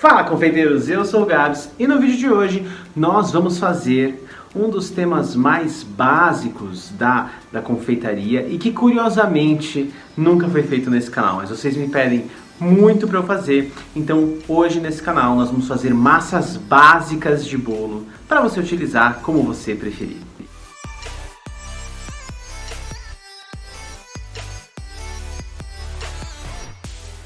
Fala, confeiteiros! Eu sou o Gabs e no vídeo de hoje nós vamos fazer um dos temas mais básicos da confeitaria e que curiosamente nunca foi feito nesse canal, mas vocês me pedem muito para eu fazer. Então hoje nesse canal nós vamos fazer massas básicas de bolo para você utilizar como você preferir.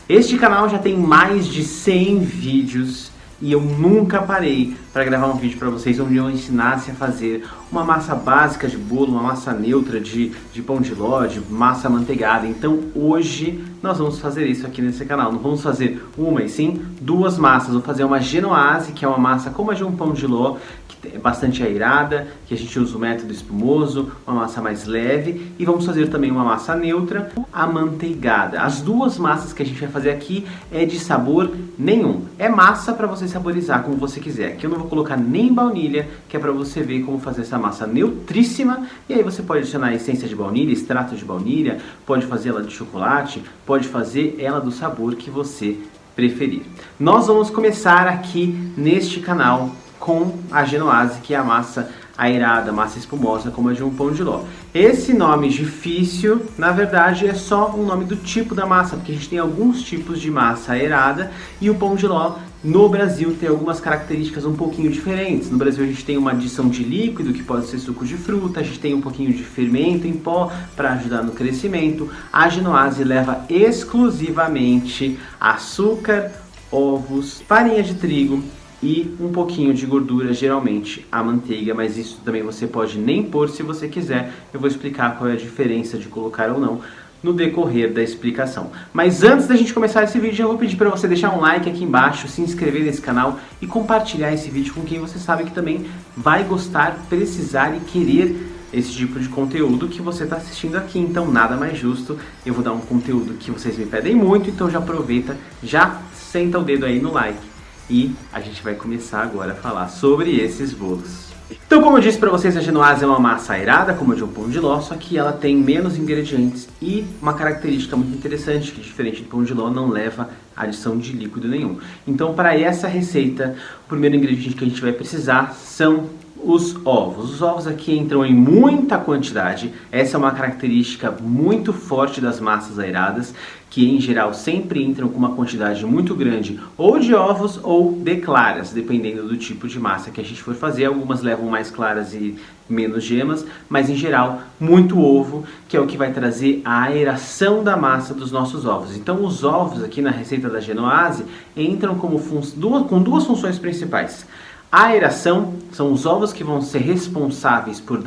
Este canal já tem mais de 100 vídeos e eu nunca parei para gravar um vídeo para vocês onde eu ensinasse a fazer uma massa básica de bolo, uma massa neutra de pão de ló, de massa amanteigada. Então hoje nós vamos fazer isso aqui nesse canal. Não vamos fazer uma e sim duas massas. Vou fazer uma genoise, que é uma massa como a de um pão de ló, que é bastante aerada, que a gente usa o método espumoso, uma massa mais leve, e vamos fazer também uma massa neutra, amanteigada. As duas massas que a gente vai fazer aqui é de sabor nenhum. É massa para você saborizar como você quiser. Aqui eu não vou colocar nem baunilha, que é para você ver como fazer essa massa neutríssima, e aí você pode adicionar essência de baunilha, extrato de baunilha, pode fazer ela de chocolate, pode fazer ela do sabor que você preferir. Nós vamos começar aqui neste canal com a genoise, que é a massa aerada, massa espumosa, como a de um pão de ló. Esse nome difícil, na verdade, é só o nome do tipo da massa, porque a gente tem alguns tipos de massa aerada e o pão de ló no Brasil tem algumas características um pouquinho diferentes. No Brasil a gente tem uma adição de líquido, que pode ser suco de fruta, a gente tem um pouquinho de fermento em pó para ajudar no crescimento. A genoise leva exclusivamente açúcar, ovos, farinha de trigo e um pouquinho de gordura, geralmente a manteiga, mas isso também você pode nem pôr se você quiser. Eu vou explicar qual é a diferença de colocar ou não no decorrer da explicação. Mas antes da gente começar esse vídeo, eu vou pedir para você deixar um like aqui embaixo, se inscrever nesse canal e compartilhar esse vídeo com quem você sabe que também vai gostar, precisar e querer esse tipo de conteúdo que você está assistindo aqui. Então nada mais justo, eu vou dar um conteúdo que vocês me pedem muito, então já aproveita, já senta o dedo aí no like. E a gente vai começar agora a falar sobre esses bolos. Então, como eu disse para vocês, a genoise é uma massa aerada, como a de um pão de ló, só que ela tem menos ingredientes e uma característica muito interessante, que diferente do pão de ló, não leva adição de líquido nenhum. Então, para essa receita, o primeiro ingrediente que a gente vai precisar são os ovos. Os ovos aqui entram em muita quantidade. Essa é uma característica muito forte das massas aeradas, que em geral sempre entram com uma quantidade muito grande ou de ovos ou de claras, dependendo do tipo de massa que a gente for fazer. Algumas levam mais claras e menos gemas, mas em geral muito ovo, que é o que vai trazer a aeração da massa dos nossos ovos. Então os ovos aqui na receita da genoise entram como com duas funções principais. A aeração são os ovos que vão ser responsáveis por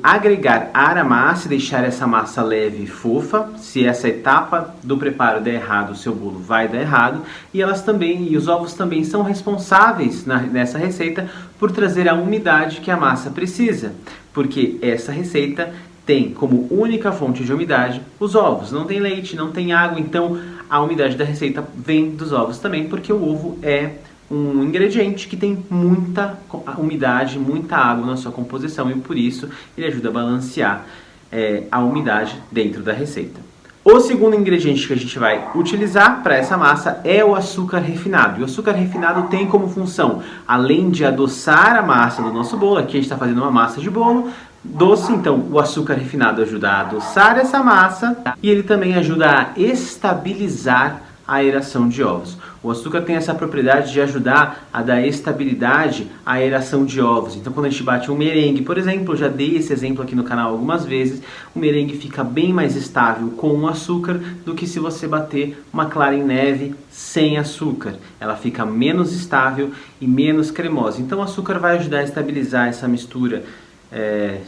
agregar ar à massa e deixar essa massa leve e fofa. Se essa etapa do preparo der errado, o seu bolo vai dar errado. E os ovos também são responsáveis nessa receita por trazer a umidade que a massa precisa, porque essa receita tem como única fonte de umidade os ovos. Não tem leite, não tem água, então a umidade da receita vem dos ovos também, porque o ovo é um ingrediente que tem muita umidade, muita água na sua composição e por isso ele ajuda a balancear a umidade dentro da receita. O segundo ingrediente que a gente vai utilizar para essa massa é o açúcar refinado. E o açúcar refinado tem como função, além de adoçar a massa do nosso bolo, aqui a gente está fazendo uma massa de bolo doce, então o açúcar refinado ajuda a adoçar essa massa e ele também ajuda a estabilizar a aeração de ovos. O açúcar tem essa propriedade de ajudar a dar estabilidade à aeração de ovos. Então quando a gente bate um merengue, por exemplo, eu já dei esse exemplo aqui no canal algumas vezes, o merengue fica bem mais estável com o açúcar do que se você bater uma clara em neve sem açúcar. Ela fica menos estável e menos cremosa. Então o açúcar vai ajudar a estabilizar essa mistura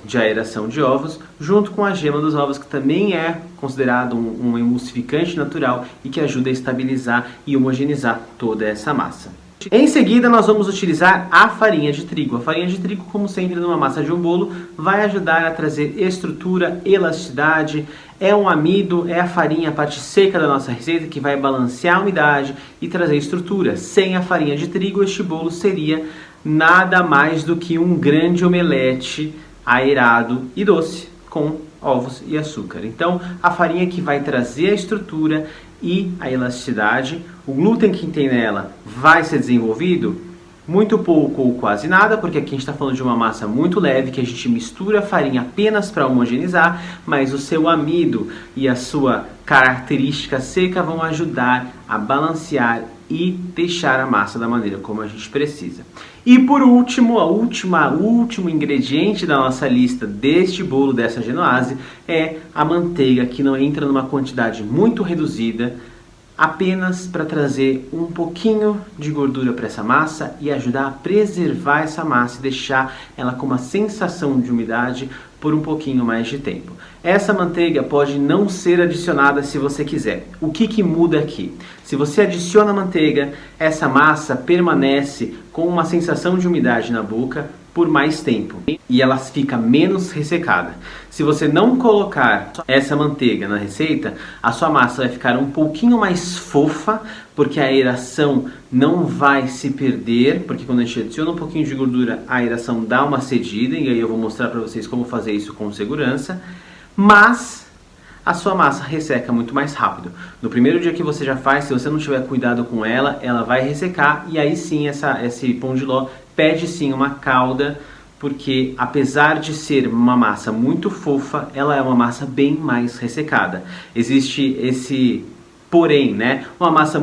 de aeração de ovos, junto com a gema dos ovos, que também é considerado um emulsificante natural e que ajuda a estabilizar e homogeneizar toda essa massa. Em seguida, nós vamos utilizar a farinha de trigo. A farinha de trigo, como sempre numa massa de um bolo, vai ajudar a trazer estrutura, elasticidade. É um amido, é a farinha, a parte seca da nossa receita, que vai balancear a umidade e trazer estrutura. Sem a farinha de trigo, este bolo seria nada mais do que um grande omelete aerado e doce com ovos e açúcar. Então a farinha que vai trazer a estrutura, e a elasticidade. O glúten que tem nela vai ser desenvolvido? Muito pouco ou quase nada, porque aqui a gente está falando de uma massa muito leve, que a gente mistura a farinha apenas para homogeneizar, mas o seu amido e a sua característica seca vão ajudar a balancear e deixar a massa da maneira como a gente precisa. E por último, o último ingrediente da nossa lista deste bolo, dessa genoase, é a manteiga, que não entra numa quantidade muito reduzida, apenas para trazer um pouquinho de gordura para essa massa e ajudar a preservar essa massa e deixar ela com uma sensação de umidade por um pouquinho mais de tempo. Essa manteiga pode não ser adicionada se você quiser. O que muda aqui? Se você adiciona manteiga, essa massa permanece com uma sensação de umidade na boca por mais tempo e ela fica menos ressecada. Se você não colocar essa manteiga na receita, a sua massa vai ficar um pouquinho mais fofa, porque a aeração não vai se perder, porque quando a gente adiciona um pouquinho de gordura, a aeração dá uma cedida, e aí eu vou mostrar para vocês como fazer isso com segurança, mas a sua massa resseca muito mais rápido. No primeiro dia que você já faz, se você não tiver cuidado com ela, ela vai ressecar, e aí sim esse pão de ló pede sim uma calda, porque apesar de ser uma massa muito fofa, ela é uma massa bem mais ressecada. Existe esse porém, né? Uma massa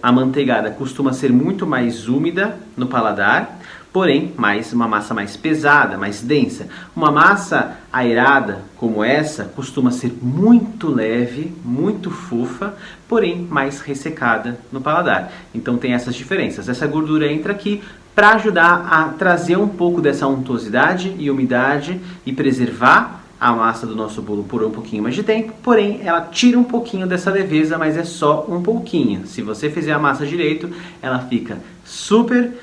amanteigada costuma ser muito mais úmida no paladar, porém uma massa mais pesada, mais densa. Uma massa aerada como essa costuma ser muito leve, muito fofa, porém mais ressecada no paladar. Então tem essas diferenças. Essa gordura entra aqui para ajudar a trazer um pouco dessa untuosidade e umidade e preservar a massa do nosso bolo por um pouquinho mais de tempo, porém ela tira um pouquinho dessa leveza, mas é só um pouquinho. Se você fizer a massa direito, ela fica super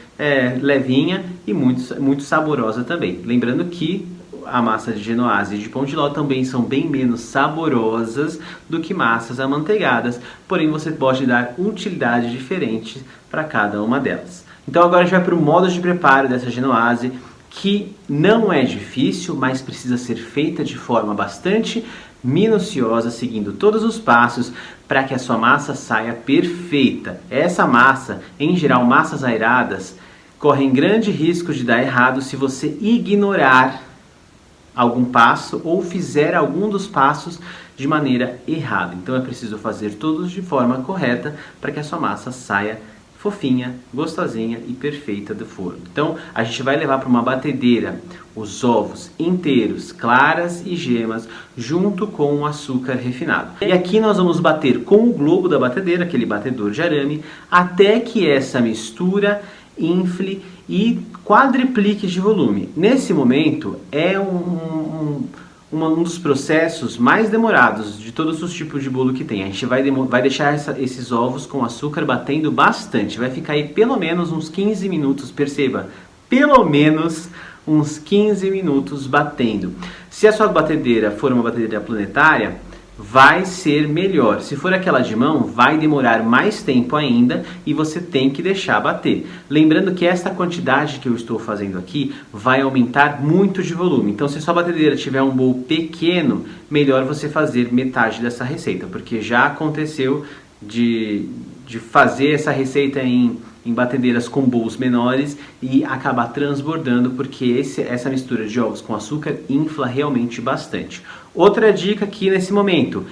levinha e muito saborosa também. Lembrando que a massa de genoase e de pão de ló também são bem menos saborosas do que massas amanteigadas, porém você pode dar utilidades diferentes para cada uma delas. Então agora a gente vai para o modo de preparo dessa genoase, que não é difícil, mas precisa ser feita de forma bastante minuciosa, seguindo todos os passos para que a sua massa saia perfeita. Essa massa, em geral massas aeradas, correm grande risco de dar errado se você ignorar algum passo ou fizer algum dos passos de maneira errada. Então é preciso fazer todos de forma correta para que a sua massa saia fofinha, gostosinha e perfeita do forno. Então a gente vai levar para uma batedeira os ovos inteiros, claras e gemas, junto com o açúcar refinado. E aqui nós vamos bater com o globo da batedeira, aquele batedor de arame, até que essa mistura infle e quadriplique de volume. Nesse momento é um dos processos mais demorados de todos os tipos de bolo que tem. A gente vai deixar esses ovos com açúcar batendo bastante. Vai ficar aí pelo menos uns 15 minutos, perceba, pelo menos uns 15 minutos batendo. Se a sua batedeira for uma batedeira planetária, vai ser melhor. Se for aquela de mão, vai demorar mais tempo ainda e você tem que deixar bater. Lembrando que esta quantidade que eu estou fazendo aqui vai aumentar muito de volume. Então se a sua batedeira tiver um bowl pequeno, melhor você fazer metade dessa receita, porque já aconteceu de fazer essa receita em batedeiras com bowls menores e acabar transbordando, porque essa mistura de ovos com açúcar infla realmente bastante. Outra dica aqui nesse momento: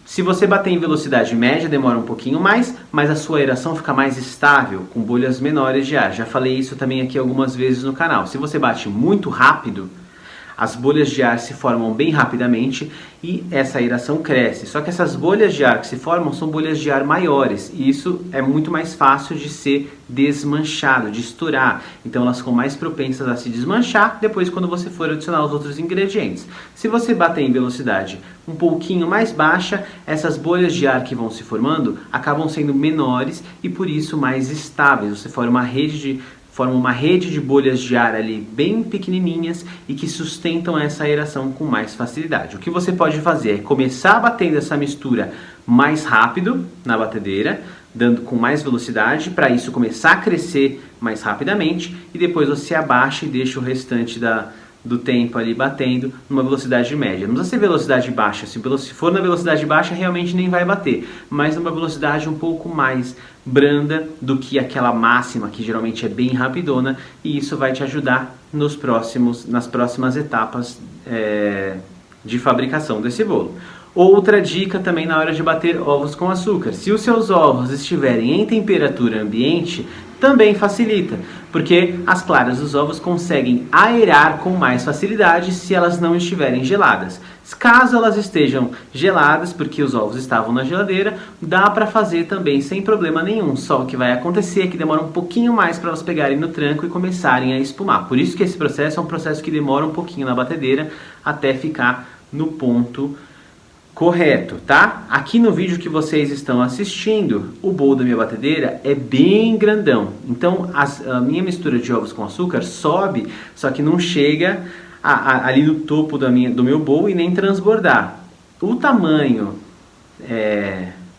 se você bater em velocidade média, demora um pouquinho mais, mas a sua aeração fica mais estável, com bolhas menores de ar. Já falei isso também aqui algumas vezes no canal. Se você bate muito rápido, as bolhas de ar se formam bem rapidamente e essa aeração cresce. Só que essas bolhas de ar que se formam são bolhas de ar maiores e isso é muito mais fácil de ser desmanchado, de estourar. Então elas ficam mais propensas a se desmanchar depois quando você for adicionar os outros ingredientes. Se você bater em velocidade um pouquinho mais baixa, essas bolhas de ar que vão se formando acabam sendo menores e por isso mais estáveis. Você forma uma rede de bolhas de ar ali bem pequenininhas e que sustentam essa aeração com mais facilidade. O que você pode fazer é começar batendo essa mistura mais rápido na batedeira, dando com mais velocidade, para isso começar a crescer mais rapidamente, e depois você abaixa e deixa o restante do tempo ali batendo numa velocidade média. Não precisa ser velocidade baixa, se for na velocidade baixa realmente nem vai bater, mas numa velocidade um pouco mais branda do que aquela máxima que geralmente é bem rapidona, e isso vai te ajudar nas próximas etapas de fabricação desse bolo. Outra dica também na hora de bater ovos com açúcar: se os seus ovos estiverem em temperatura ambiente, também facilita, porque as claras dos ovos conseguem aerar com mais facilidade se elas não estiverem geladas. Caso elas estejam geladas, porque os ovos estavam na geladeira, dá para fazer também sem problema nenhum. Só o que vai acontecer é que demora um pouquinho mais para elas pegarem no tranco e começarem a espumar. Por isso que esse processo é um processo que demora um pouquinho na batedeira até ficar no ponto correto, tá? Aqui no vídeo que vocês estão assistindo, o bolo da minha batedeira é bem grandão. Então a minha mistura de ovos com açúcar sobe, só que não chega ali no topo do meu bolo e nem transbordar. O tamanho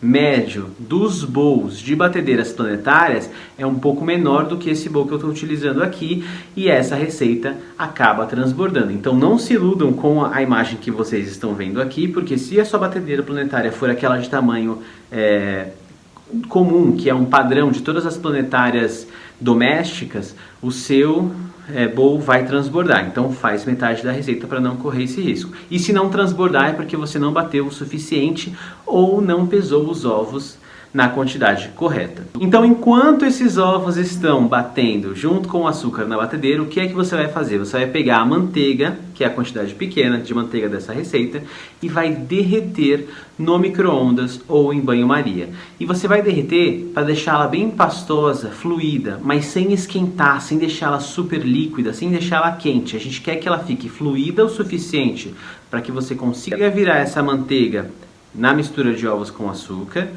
médio dos bowls de batedeiras planetárias é um pouco menor do que esse bowl que eu estou utilizando aqui, e essa receita acaba transbordando. Então não se iludam com a imagem que vocês estão vendo aqui, porque se a sua batedeira planetária for aquela de tamanho comum, que é um padrão de todas as planetárias domésticas, o seu bowl vai transbordar. Então faz metade da receita para não correr esse risco. E se não transbordar é porque você não bateu o suficiente ou não pesou os ovos na quantidade correta. Então, enquanto esses ovos estão batendo junto com o açúcar na batedeira, o que é que você vai fazer? Você vai pegar a manteiga, que é a quantidade pequena de manteiga dessa receita, e vai derreter no micro-ondas ou em banho-maria. E você vai derreter para deixá-la bem pastosa, fluida, mas sem esquentar, sem deixá-la super líquida, sem deixá-la quente. A gente quer que ela fique fluida o suficiente para que você consiga virar essa manteiga na mistura de ovos com açúcar,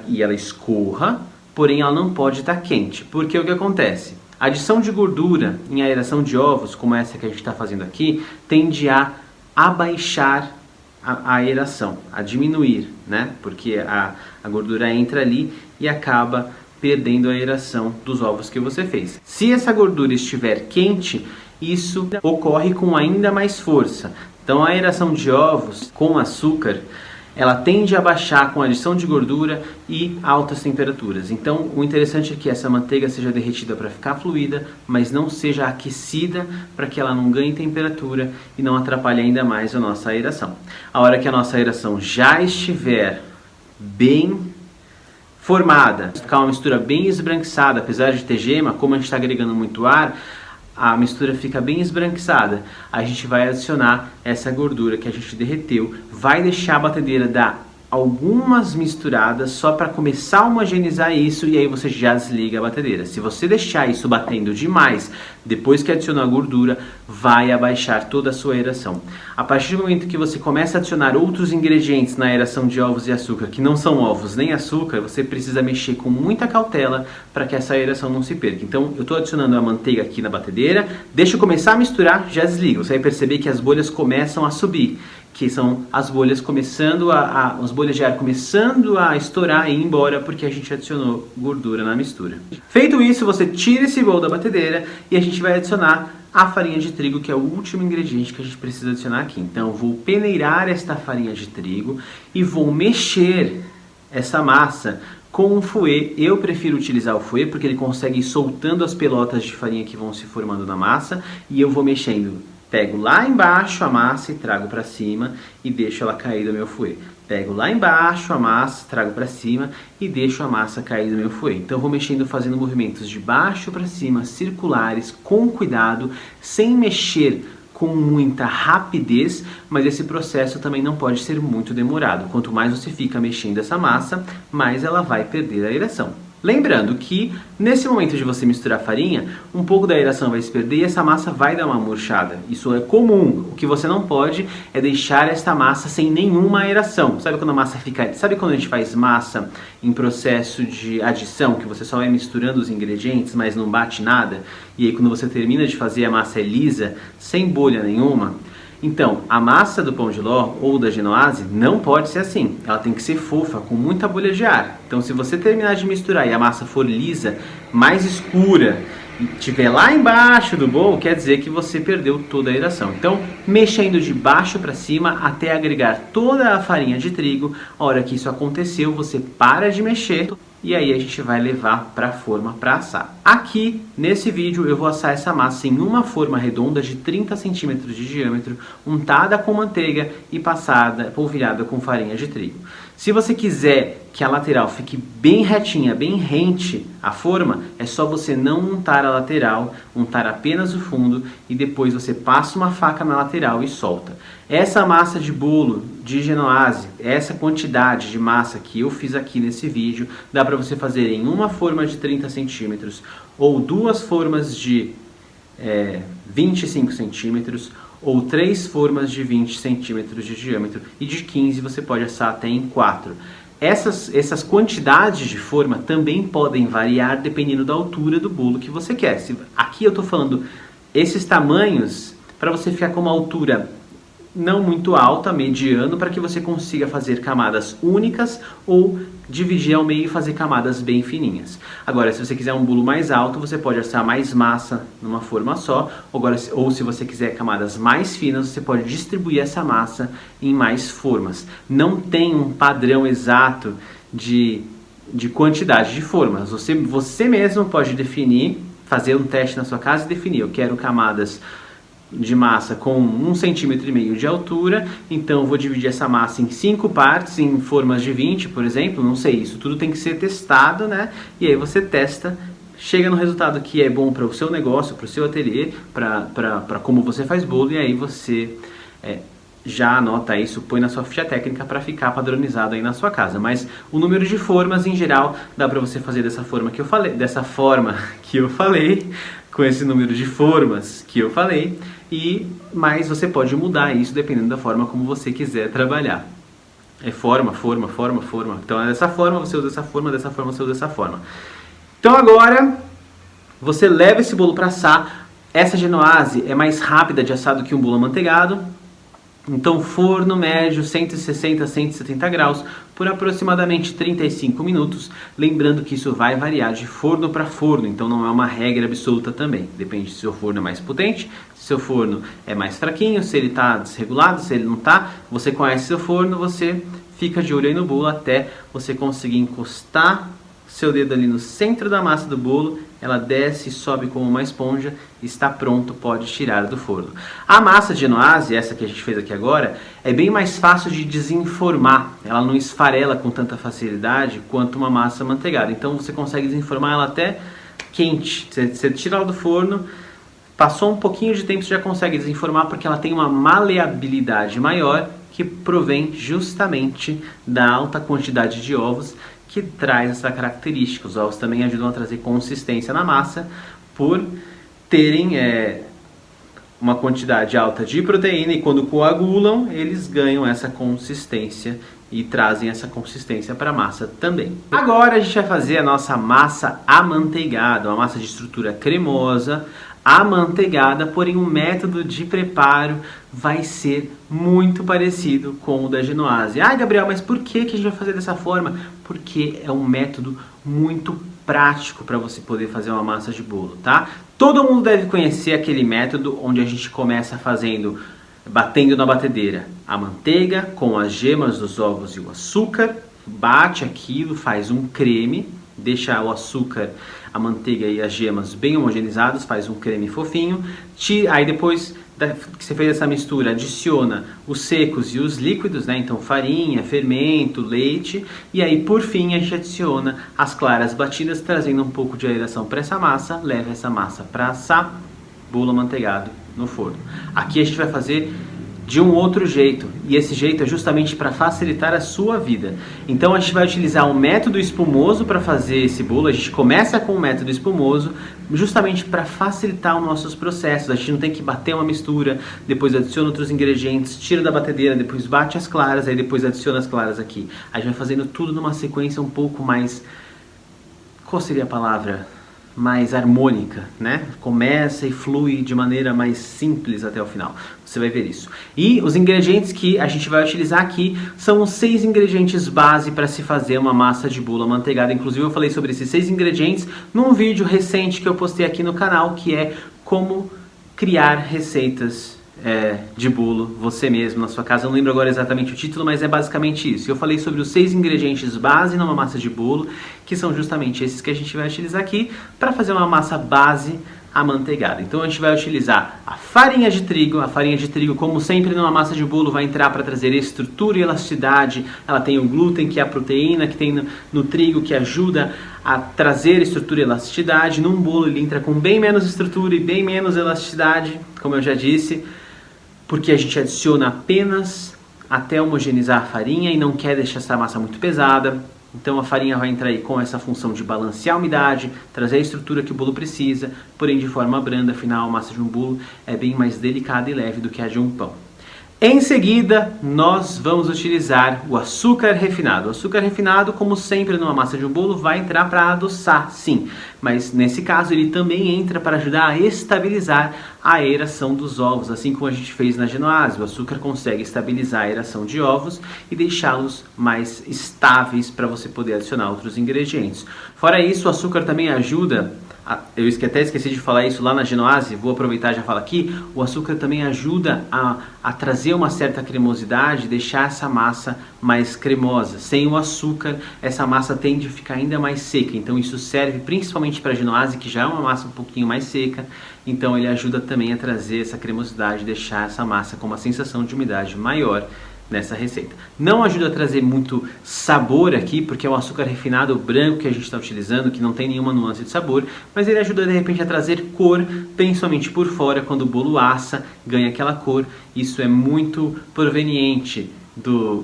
e ela escorra, porém ela não pode estar quente. Porque o que acontece? A adição de gordura em aeração de ovos, como essa que a gente está fazendo aqui, tende a abaixar a aeração, a diminuir, né? Porque a gordura entra ali e acaba perdendo a aeração dos ovos que você fez. Se essa gordura estiver quente, isso ocorre com ainda mais força. Então a aeração de ovos com açúcar, ela tende a baixar com a adição de gordura e altas temperaturas. Então o interessante é que essa manteiga seja derretida para ficar fluida, mas não seja aquecida para que ela não ganhe temperatura e não atrapalhe ainda mais a nossa aeração. A hora que a nossa aeração já estiver bem formada, ficar uma mistura bem esbranquiçada, apesar de ter gema, como a gente está agregando muito ar, a mistura fica bem esbranquiçada. A gente vai adicionar essa gordura que a gente derreteu, vai deixar a batedeira dar algumas misturadas só para começar a homogeneizar isso, e aí você já desliga a batedeira. Se você deixar isso batendo demais, depois que adicionar a gordura, vai abaixar toda a sua aeração. A partir do momento que você começa a adicionar outros ingredientes na aeração de ovos e açúcar, que não são ovos nem açúcar, você precisa mexer com muita cautela para que essa aeração não se perca. Então eu estou adicionando a manteiga aqui na batedeira, deixa eu começar a misturar, já desliga. Você vai perceber que as bolhas começam a subir, que são as bolhas começando as bolhas de ar começando a estourar e ir embora, porque a gente adicionou gordura na mistura. Feito isso, você tira esse bowl da batedeira e a gente vai adicionar a farinha de trigo, que é o último ingrediente que a gente precisa adicionar aqui. Então eu vou peneirar esta farinha de trigo e vou mexer essa massa com um fouet. Eu prefiro utilizar o fouet porque ele consegue ir soltando as pelotas de farinha que vão se formando na massa, e eu vou mexendo. Pego lá embaixo a massa e trago para cima e deixo ela cair do meu fouet. Pego lá embaixo a massa, trago para cima e deixo a massa cair do meu fouet. Então eu vou mexendo, fazendo movimentos de baixo para cima, circulares, com cuidado, sem mexer com muita rapidez, mas esse processo também não pode ser muito demorado. Quanto mais você fica mexendo essa massa, mais ela vai perder a aeração. Lembrando que nesse momento de você misturar a farinha, um pouco da aeração vai se perder e essa massa vai dar uma murchada. Isso é comum. O que você não pode é deixar esta massa sem nenhuma aeração. Sabe quando a massa fica... Sabe quando a gente faz massa em processo de adição, que você só vai misturando os ingredientes, mas não bate nada? E aí quando você termina de fazer, a massa é lisa, sem bolha nenhuma? Então, a massa do pão de ló ou da genoise não pode ser assim. Ela tem que ser fofa, com muita bolha de ar. Então, se você terminar de misturar e a massa for lisa, mais escura, e estiver lá embaixo do bowl, quer dizer que você perdeu toda a aeração. Então, mexendo de baixo para cima até agregar toda a farinha de trigo. A hora que isso aconteceu, você para de mexer e aí a gente vai levar para a forma para assar. Aqui, nesse vídeo, eu vou assar essa massa em uma forma redonda de 30 centímetros de diâmetro, untada com manteiga e passada, polvilhada com farinha de trigo. Se você quiser que a lateral fique bem retinha, bem rente a forma, é só você não untar a lateral, untar apenas o fundo e depois você passa uma faca na lateral e solta. Essa massa de bolo de genoise, essa quantidade de massa que eu fiz aqui nesse vídeo, dá para você fazer em uma forma de 30 centímetros ou duas formas de 25 centímetros ou 3 formas de 20 centímetros de diâmetro e de 15 você pode assar até em 4. Essas quantidades de forma também podem variar dependendo da altura do bolo que você quer. Aqui eu estou falando esses tamanhos para você ficar com uma altura não muito alta, mediano, para que você consiga fazer camadas únicas ou dividir ao meio e fazer camadas bem fininhas. Agora, se você quiser um bolo mais alto, você pode assar mais massa numa forma só, ou se você quiser camadas mais finas, você pode distribuir essa massa em mais formas. Não tem um padrão exato de quantidade de formas. Você mesmo pode definir, fazer um teste na sua casa e definir, eu quero camadas de massa com 1,5 cm de altura, então eu vou dividir essa massa em 5 partes, em formas de 20, por exemplo, não sei, isso tudo tem que ser testado, né? E aí você testa, chega no resultado que é bom para o seu negócio, para o seu ateliê, para como você faz bolo, e aí você já anota isso, põe na sua ficha técnica para ficar padronizado aí na sua casa. Mas o número de formas, em geral, dá para você fazer dessa forma que eu falei, com esse número de formas que eu falei, mas você pode mudar isso dependendo da forma como você quiser trabalhar. É forma. Então é dessa forma, você usa essa forma, dessa forma, você usa essa forma. Então agora, você leva esse bolo para assar. Essa genoise é mais rápida de assar do que um bolo amanteigado. Então forno médio 160 a 170 graus por aproximadamente 35 minutos. Lembrando que isso vai variar de forno para forno, então não é uma regra absoluta também. Depende se o seu forno é mais potente, se o seu forno é mais fraquinho, se ele está desregulado, se ele não está. Você conhece seu forno, você fica de olho aí no bolo até você conseguir encostar seu dedo ali no centro da massa do bolo, ela desce e sobe como uma esponja, está pronto, pode tirar do forno. A massa de genoise, essa que a gente fez aqui agora, é bem mais fácil de desenformar, ela não esfarela com tanta facilidade quanto uma massa manteigada, então você consegue desenformar ela até quente. Você tira ela do forno, passou um pouquinho de tempo, você já consegue desenformar porque ela tem uma maleabilidade maior que provém justamente da alta quantidade de ovos que traz essa característica. Os ovos também ajudam a trazer consistência na massa por terem uma quantidade alta de proteína e quando coagulam eles ganham essa consistência e trazem essa consistência para a massa também. Agora a gente vai fazer a nossa massa amanteigada, uma massa de estrutura cremosa, amanteigada, porém o método de preparo vai ser muito parecido com o da genoise. Ah, Gabriel, mas por que a gente vai fazer dessa forma? Porque é um método muito prático para você poder fazer uma massa de bolo, tá? Todo mundo deve conhecer aquele método onde a gente começa batendo na batedeira a manteiga com as gemas dos ovos e o açúcar, bate aquilo, faz um creme, deixa o açúcar, a manteiga e as gemas bem homogeneizados, faz um creme fofinho, aí depois que você fez essa mistura, adiciona os secos e os líquidos, né? Então farinha, fermento, leite, e aí por fim a gente adiciona as claras batidas, trazendo um pouco de aeração para essa massa, leva essa massa para assar, bolo amanteigado no forno. Aqui a gente vai fazer de um outro jeito, e esse jeito é justamente para facilitar a sua vida. Então a gente vai utilizar um método espumoso para fazer esse bolo. A gente começa com o método espumoso justamente para facilitar os nossos processos. A gente não tem que bater uma mistura, depois adiciona outros ingredientes, tira da batedeira, depois bate as claras, aí depois adiciona as claras aqui. A gente vai fazendo tudo numa sequência um pouco mais, qual seria a palavra? mais harmônica, né? Começa e flui de maneira mais simples até o final. Você vai ver isso. E os ingredientes que a gente vai utilizar aqui são os 6 ingredientes base para se fazer uma massa de bolo amanteigada. Inclusive eu falei sobre esses 6 ingredientes num vídeo recente que eu postei aqui no canal, que é como criar receitas de bolo você mesmo na sua casa. Eu não lembro agora exatamente o título, mas é basicamente isso. Eu falei sobre os 6 ingredientes base numa massa de bolo, que são justamente esses que a gente vai utilizar aqui para fazer uma massa base amanteigada. Então a gente vai utilizar a farinha de trigo. A farinha de trigo, como sempre numa massa de bolo, vai entrar para trazer estrutura e elasticidade. Ela tem o glúten, que é a proteína que tem no trigo, que ajuda a trazer estrutura e elasticidade. Num bolo ele entra com bem menos estrutura e bem menos elasticidade, como eu já disse, porque a gente adiciona apenas até homogeneizar a farinha e não quer deixar essa massa muito pesada. Então a farinha vai entrar aí com essa função de balancear a umidade, trazer a estrutura que o bolo precisa, porém de forma branda. Afinal, a massa de um bolo é bem mais delicada e leve do que a de um pão. Em seguida, nós vamos utilizar o açúcar refinado. O açúcar refinado, como sempre numa massa de um bolo, vai entrar para adoçar, sim. Mas nesse caso ele também entra para ajudar a estabilizar a aeração dos ovos, assim como a gente fez na genoase. O açúcar consegue estabilizar a aeração de ovos e deixá-los mais estáveis para você poder adicionar outros ingredientes. Fora isso, o açúcar também ajuda... Eu até esqueci de falar isso lá na genoase, vou aproveitar e já falar aqui. O açúcar também ajuda a trazer uma certa cremosidade, deixar essa massa mais cremosa. Sem o açúcar, essa massa tende a ficar ainda mais seca. Então isso serve principalmente para a genoase, que já é uma massa um pouquinho mais seca. Então ele ajuda também a trazer essa cremosidade, deixar essa massa com uma sensação de umidade maior nessa receita. Não ajuda a trazer muito sabor aqui, porque é o açúcar refinado branco que a gente está utilizando, que não tem nenhuma nuance de sabor, mas ele ajuda de repente a trazer cor, principalmente por fora, quando o bolo assa, ganha aquela cor. Isso é muito proveniente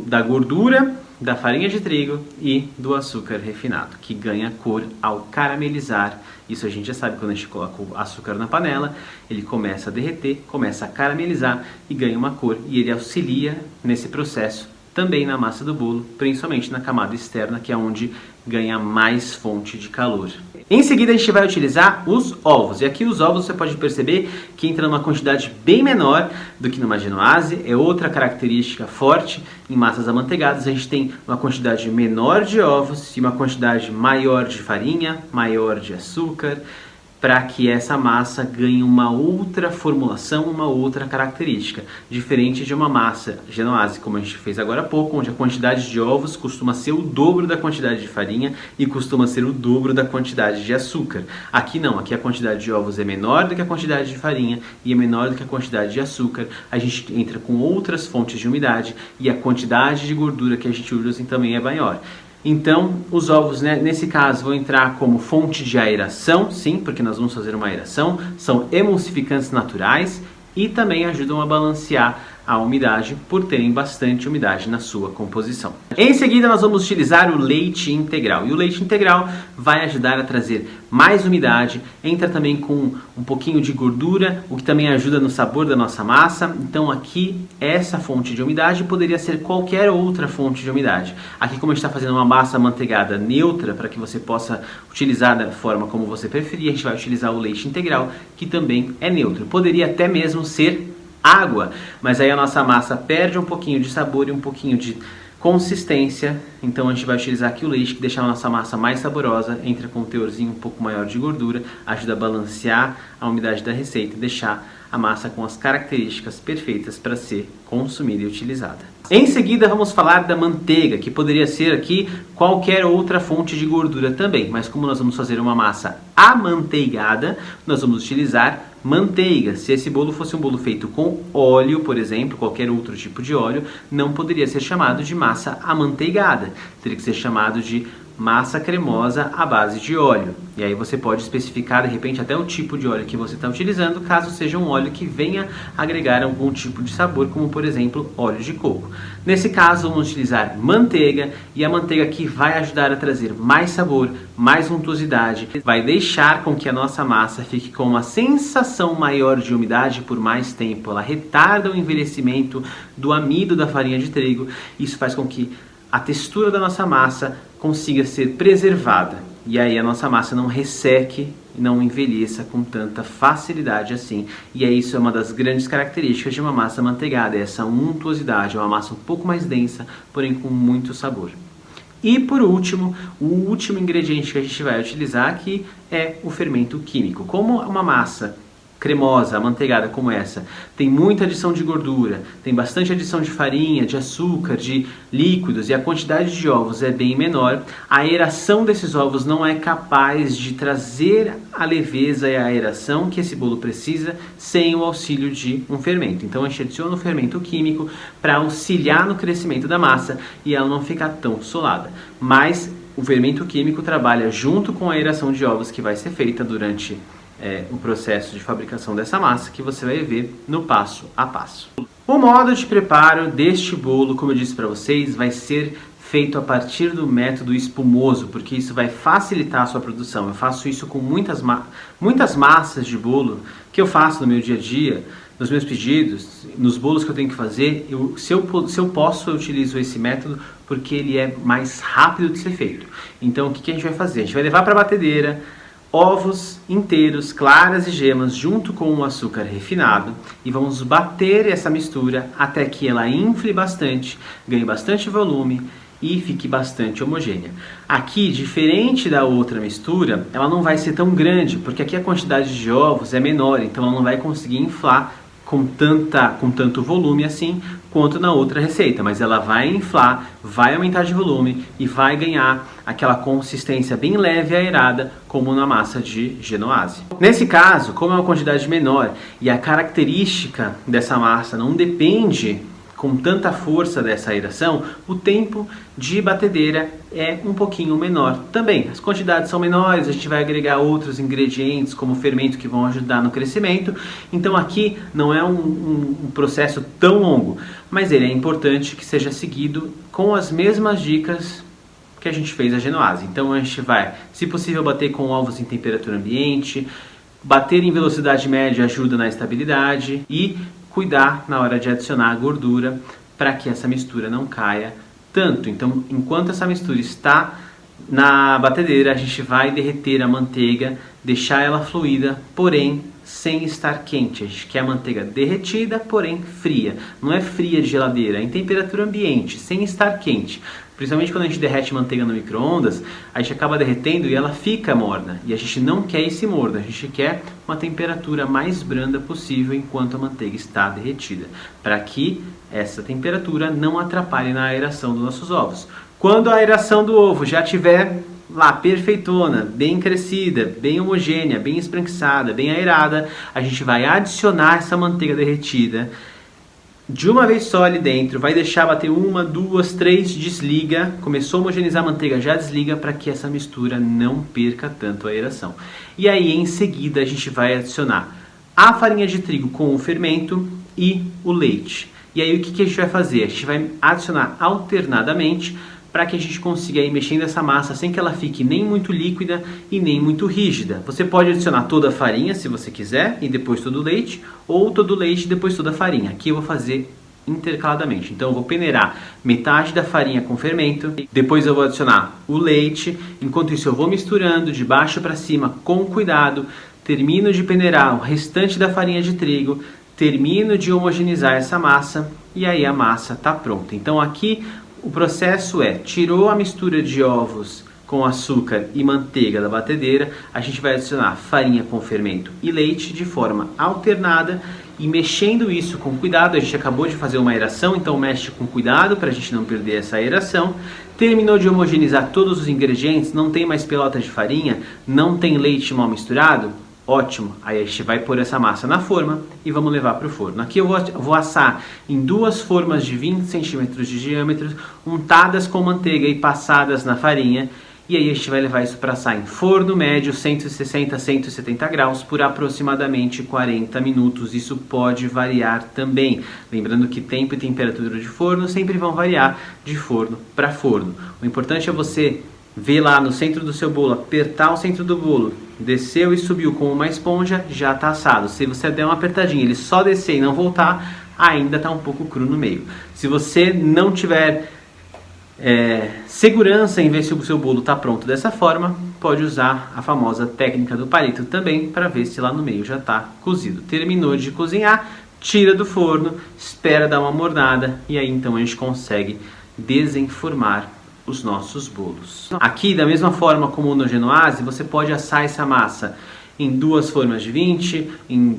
da gordura, da farinha de trigo e do açúcar refinado, que ganha cor ao caramelizar. Isso a gente já sabe, quando a gente coloca o açúcar na panela, ele começa a derreter, começa a caramelizar e ganha uma cor. E ele auxilia nesse processo também na massa do bolo, principalmente na camada externa, que é onde ganha mais fonte de calor. Em seguida a gente vai utilizar os ovos. E aqui os ovos você pode perceber que entra numa quantidade bem menor do que numa genoase. É outra característica forte em massas amanteigadas. A gente tem uma quantidade menor de ovos e uma quantidade maior de farinha, maior de açúcar, para que essa massa ganhe uma outra formulação, uma outra característica, diferente de uma massa genoase, como a gente fez agora há pouco, onde a quantidade de ovos costuma ser o dobro da quantidade de farinha e costuma ser o dobro da quantidade de açúcar. Aqui não, aqui a quantidade de ovos é menor do que a quantidade de farinha e é menor do que a quantidade de açúcar. A gente entra com outras fontes de umidade e a quantidade de gordura que a gente usa também é maior. Então, os ovos, né, nesse caso, vão entrar como fonte de aeração, sim, porque nós vamos fazer uma aeração, são emulsificantes naturais e também ajudam a balancear a umidade por terem bastante umidade na sua composição. Em seguida nós vamos utilizar o leite integral, e o leite integral vai ajudar a trazer mais umidade, entra também com um pouquinho de gordura, o que também ajuda no sabor da nossa massa. Então aqui essa fonte de umidade poderia ser qualquer outra fonte de umidade. Aqui, como a gente está fazendo uma massa amanteigada neutra, para que você possa utilizar da forma como você preferir, a gente vai utilizar o leite integral, que também é neutro. Poderia até mesmo ser água, mas aí a nossa massa perde um pouquinho de sabor e um pouquinho de consistência. Então a gente vai utilizar aqui o leite, que deixa a nossa massa mais saborosa, entra com um teorzinho um pouco maior de gordura, ajuda a balancear a umidade da receita e deixar a massa com as características perfeitas para ser consumida e utilizada. Em seguida vamos falar da manteiga, que poderia ser aqui qualquer outra fonte de gordura também, mas como nós vamos fazer uma massa amanteigada, nós vamos utilizar manteiga. Se esse bolo fosse um bolo feito com óleo, por exemplo, qualquer outro tipo de óleo, não poderia ser chamado de massa amanteigada, teria que ser chamado de massa cremosa à base de óleo. E aí você pode especificar de repente até o tipo de óleo que você está utilizando, caso seja um óleo que venha agregar algum tipo de sabor, como por exemplo óleo de coco. Nesse caso vamos utilizar manteiga, e a manteiga aqui vai ajudar a trazer mais sabor, mais untuosidade, vai deixar com que a nossa massa fique com uma sensação maior de umidade por mais tempo. Ela retarda o envelhecimento do amido da farinha de trigo. Isso faz com que a textura da nossa massa consiga ser preservada, e aí a nossa massa não resseque e não envelheça com tanta facilidade assim. E isso é uma das grandes características de uma massa amanteigada, é essa untuosidade, é uma massa um pouco mais densa, porém com muito sabor. E por último, o último ingrediente que a gente vai utilizar aqui é o fermento químico. Como uma massa cremosa, amanteigada como essa, tem muita adição de gordura, tem bastante adição de farinha, de açúcar, de líquidos e a quantidade de ovos é bem menor, a aeração desses ovos não é capaz de trazer a leveza e a aeração que esse bolo precisa sem o auxílio de um fermento. Então a gente adiciona o fermento químico para auxiliar no crescimento da massa e ela não ficar tão solada. Mas o fermento químico trabalha junto com a aeração de ovos que vai ser feita durante o processo de fabricação dessa massa, que você vai ver no passo a passo. O modo de preparo deste bolo, como eu disse para vocês, vai ser feito a partir do método espumoso, porque isso vai facilitar a sua produção. Eu faço isso com muitas massas de bolo que eu faço no meu dia a dia, nos meus pedidos, nos bolos que eu tenho que fazer. Se eu posso, eu utilizo esse método porque ele é mais rápido de ser feito. Então o que a gente vai fazer? A gente vai levar para a batedeira ovos inteiros, claras e gemas junto com o açúcar refinado e vamos bater essa mistura até que ela infle bastante, ganhe bastante volume e fique bastante homogênea. Aqui, diferente da outra mistura, ela não vai ser tão grande, porque aqui a quantidade de ovos é menor, então ela não vai conseguir inflar com tanto volume assim quanto na outra receita, mas ela vai inflar, vai aumentar de volume e vai ganhar aquela consistência bem leve e aerada como na massa de Genoise. Nesse caso, como é uma quantidade menor e a característica dessa massa não depende com tanta força dessa aeração, o tempo de batedeira é um pouquinho menor também. As quantidades são menores, a gente vai agregar outros ingredientes como fermento que vão ajudar no crescimento. Então aqui não é um processo tão longo, mas ele é importante que seja seguido com as mesmas dicas que a gente fez a Genoise. Então a gente vai, se possível, bater com ovos em temperatura ambiente, bater em velocidade média ajuda na estabilidade e cuidar na hora de adicionar a gordura para que essa mistura não caia tanto. Então, enquanto essa mistura está na batedeira, a gente vai derreter a manteiga, deixar ela fluida, porém sem estar quente. A gente quer a manteiga derretida, porém fria. Não é fria de geladeira, é em temperatura ambiente, sem estar quente. Principalmente quando a gente derrete manteiga no micro-ondas, a gente acaba derretendo e ela fica morna. E a gente não quer esse morno, a gente quer uma temperatura mais branda possível enquanto a manteiga está derretida, para que essa temperatura não atrapalhe na aeração dos nossos ovos. Quando a aeração do ovo já estiver lá perfeitona, bem crescida, bem homogênea, bem esbranquiçada, bem aerada, a gente vai adicionar essa manteiga derretida de uma vez só ali dentro, vai deixar bater 1, 2, 3, desliga, começou a homogeneizar a manteiga, já desliga para que essa mistura não perca tanto a aeração. E aí em seguida a gente vai adicionar a farinha de trigo com o fermento e o leite. E aí o que a gente vai fazer? A gente vai adicionar alternadamente para que a gente consiga ir mexendo essa massa sem que ela fique nem muito líquida e nem muito rígida. Você pode adicionar toda a farinha se você quiser e depois todo o leite, ou todo o leite e depois toda a farinha. Aqui eu vou fazer intercaladamente. Então eu vou peneirar metade da farinha com fermento, depois eu vou adicionar o leite, enquanto isso eu vou misturando de baixo para cima com cuidado, termino de peneirar o restante da farinha de trigo, termino de homogeneizar essa massa e aí a massa está pronta. Então aqui o processo tirou a mistura de ovos com açúcar e manteiga da batedeira, a gente vai adicionar farinha com fermento e leite de forma alternada e mexendo isso com cuidado. A gente acabou de fazer uma aeração, então mexe com cuidado para a gente não perder essa aeração. Terminou de homogeneizar todos os ingredientes, não tem mais pelota de farinha, não tem leite mal misturado? Ótimo, aí a gente vai pôr essa massa na forma e vamos levar para o forno. Aqui eu vou assar em duas formas de 20 centímetros de diâmetro, untadas com manteiga e passadas na farinha. E aí a gente vai levar isso para assar em forno médio, 160 a 170 graus, por aproximadamente 40 minutos. Isso pode variar também. Lembrando que tempo e temperatura de forno sempre vão variar de forno para forno. O importante é você ver lá no centro do seu bolo, apertar o centro do bolo, desceu e subiu com uma esponja, já está assado. Se você der uma apertadinha, ele só descer e não voltar, ainda está um pouco cru no meio. Se você não tiver segurança em ver se o seu bolo está pronto dessa forma, pode usar a famosa técnica do palito também para ver se lá no meio já está cozido. Terminou de cozinhar, tira do forno, espera dar uma mornada e aí então a gente consegue desenformar os nossos bolos. Aqui, da mesma forma como no Genoise, você pode assar essa massa em 2 formas de 20, em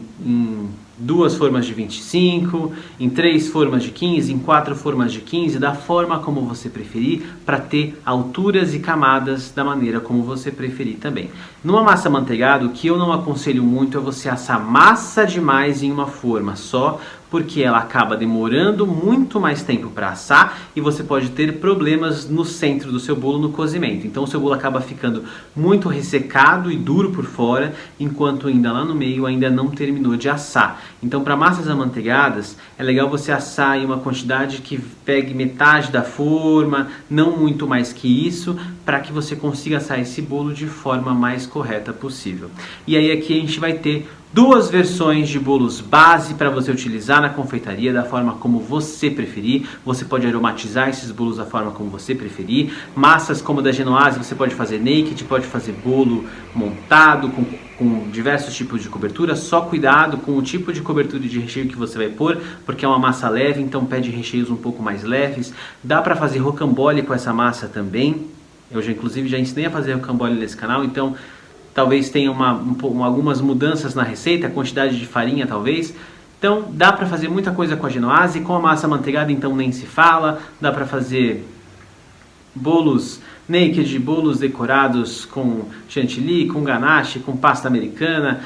2 formas de 25, em 3 formas de 15, em 4 formas de 15, da forma como você preferir, para ter alturas e camadas da maneira como você preferir também. Numa massa amanteigada, o que eu não aconselho muito é você assar massa demais em uma forma só, porque ela acaba demorando muito mais tempo para assar e você pode ter problemas no centro do seu bolo no cozimento. Então o seu bolo acaba ficando muito ressecado e duro por fora, enquanto ainda lá no meio ainda não terminou de assar. Então para massas amanteigadas é legal você assar em uma quantidade que pegue metade da forma, não muito mais que isso, para que você consiga assar esse bolo de forma mais correta possível. E aí aqui a gente vai ter 2 versões de bolos base para você utilizar na confeitaria da forma como você preferir. Você pode aromatizar esses bolos da forma como você preferir. Massas como a da Genoise você pode fazer naked, pode fazer bolo montado com diversos tipos de cobertura. Só cuidado com o tipo de cobertura e de recheio que você vai pôr, porque é uma massa leve, então pede recheios um pouco mais leves. Dá para fazer rocambole com essa massa também. Eu inclusive já ensinei a fazer rocambole nesse canal, então talvez tenha algumas mudanças na receita, a quantidade de farinha talvez. Então dá para fazer muita coisa com a Genoise, com a massa amanteigada então nem se fala. Dá para fazer bolos naked, bolos decorados com chantilly, com ganache, com pasta americana,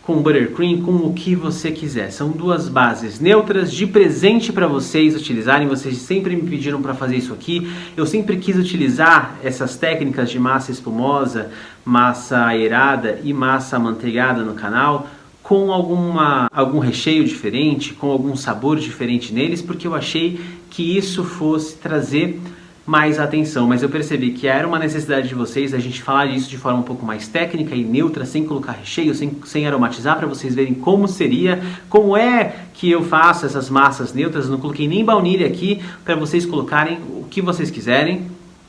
com buttercream, com o que você quiser. São 2 bases neutras de presente para vocês utilizarem. Vocês sempre me pediram para fazer isso aqui. Eu sempre quis utilizar essas técnicas de massa espumosa, massa aerada e massa amanteigada no canal com algum recheio diferente, com algum sabor diferente neles, porque eu achei que isso fosse trazer mais atenção, mas eu percebi que era uma necessidade de vocês a gente falar disso de forma um pouco mais técnica e neutra, sem colocar recheio, sem aromatizar, para vocês verem como seria, como é que eu faço essas massas neutras. Eu não coloquei nem baunilha aqui, para vocês colocarem o que vocês quiserem,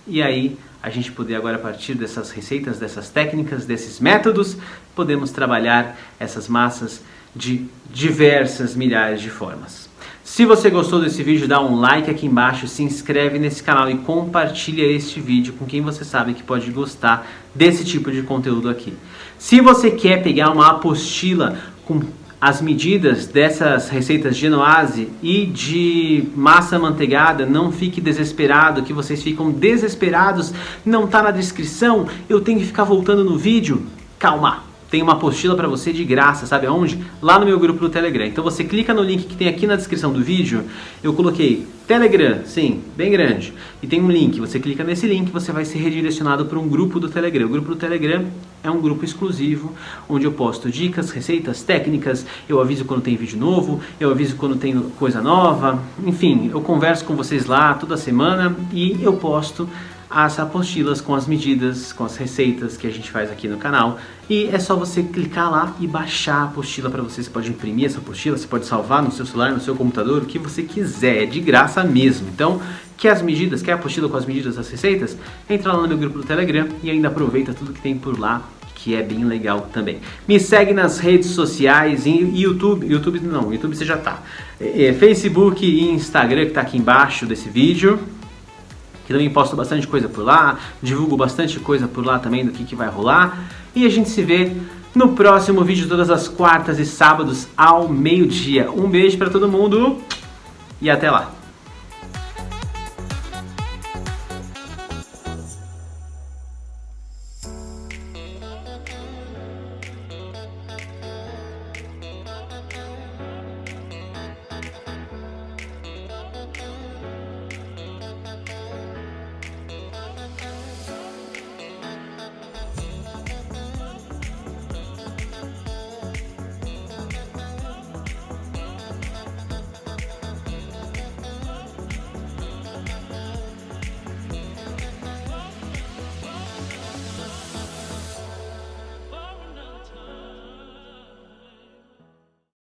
e aí a gente poder agora, a partir dessas receitas, dessas técnicas, desses métodos, podemos trabalhar essas massas de diversas milhares de formas. Se você gostou desse vídeo, dá um like aqui embaixo, se inscreve nesse canal e compartilha este vídeo com quem você sabe que pode gostar desse tipo de conteúdo aqui. Se você quer pegar uma apostila com as medidas dessas receitas de Genoise e de massa amanteigada, não fique desesperado, que vocês ficam desesperados, não está na descrição, eu tenho que ficar voltando no vídeo. Calma! Tem uma apostila para você de graça, sabe aonde? Lá no meu grupo do Telegram. Então você clica no link que tem aqui na descrição do vídeo. Eu coloquei Telegram, sim, bem grande. E tem um link, você clica nesse link, você vai ser redirecionado para um grupo do Telegram. O grupo do Telegram é um grupo exclusivo, onde eu posto dicas, receitas, técnicas, eu aviso quando tem vídeo novo, eu aviso quando tem coisa nova. Enfim, eu converso com vocês lá toda semana e eu posto as apostilas com as medidas, com as receitas que a gente faz aqui no canal. E é só você clicar lá e baixar a apostila para você. Você pode imprimir essa apostila, você pode salvar no seu celular, no seu computador, o que você quiser, é de graça mesmo. Então, quer as medidas, quer a apostila com as medidas das receitas? Entra lá no meu grupo do Telegram e ainda aproveita tudo que tem por lá, que é bem legal também. Me segue nas redes sociais, em YouTube você já tá. Facebook e Instagram, que tá aqui embaixo desse vídeo. Que também posto bastante coisa por lá, divulgo bastante coisa por lá também do que vai rolar. E a gente se vê no próximo vídeo todas as quartas e sábados ao meio-dia. Um beijo pra todo mundo e até lá!